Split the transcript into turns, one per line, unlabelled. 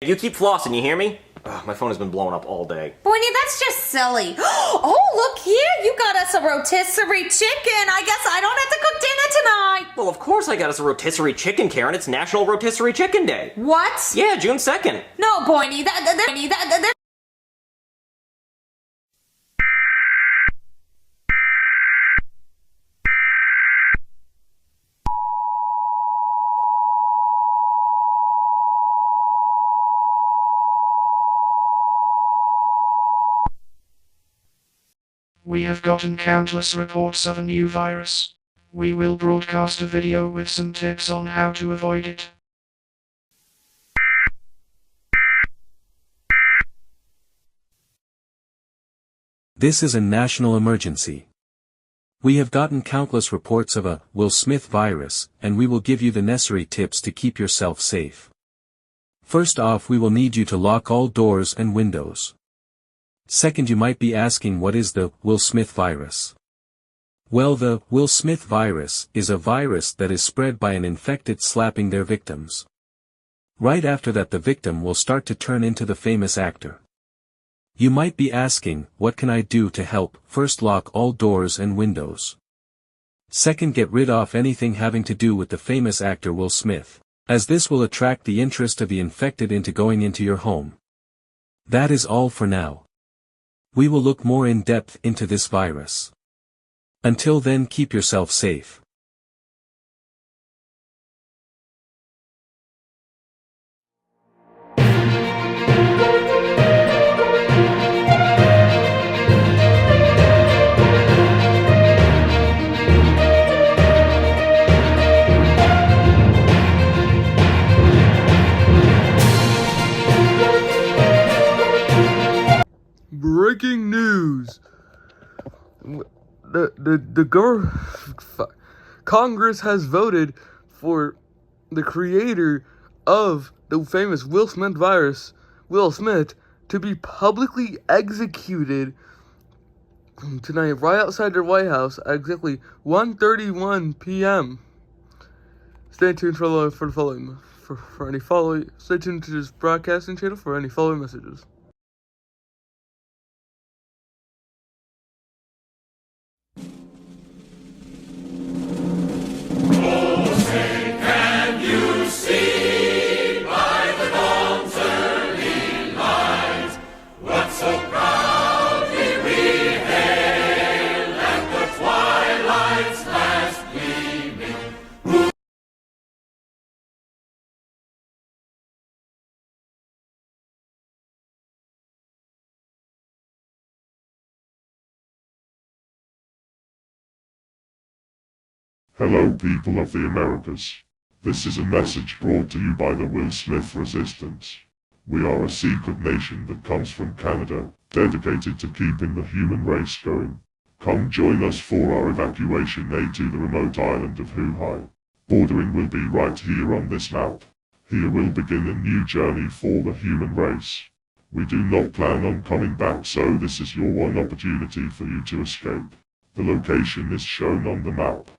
You keep flossing, you hear me? Ugh, my phone has been blowing up all day.
Boydie, that's just silly. Oh, look here. You got us a rotisserie chicken. I guess I don't have to cook dinner tonight.
Well, of course I got us a rotisserie chicken, Karen. It's National Rotisserie Chicken Day.
What?
Yeah, June 2nd.
No, Boydie,
We have gotten countless reports of a new virus. We will broadcast a video with some tips on how to avoid it.
This is a national emergency. We have gotten countless reports of a Will Smith virus, and we will give you the necessary tips to keep yourself safe. First off, we will need you to lock all doors and windows. Second, you might be asking, what is the Will Smith virus? Well, the Will Smith virus is a virus that is spread by an infected slapping their victims. Right after that, the victim will start to turn into the famous actor. You might be asking, what can I do to help? First, lock all doors and windows. Second, get rid of anything having to do with the famous actor Will Smith, as this will attract the interest of the infected into going into your home. That is all for now. We will look more in depth into this virus. Until then, keep yourself safe.
Breaking news. Congress has voted for the creator of the famous Will Smith virus, Will Smith, to be publicly executed tonight right outside their White House at exactly 1:31 p.m. Stay tuned for the following for any following. Stay tuned to this broadcasting channel for any following messages.
Hello, people of the Americas. This is a message brought to you by the Will Smith Resistance. We are a secret nation that comes from Canada, dedicated to keeping the human race going. Come join us for our evacuation aid to the remote island of Huai. Bordering will be right here on this map. Here will begin a new journey for the human race. We do not plan on coming back, so this is your one opportunity for you to escape. The location is shown on the map.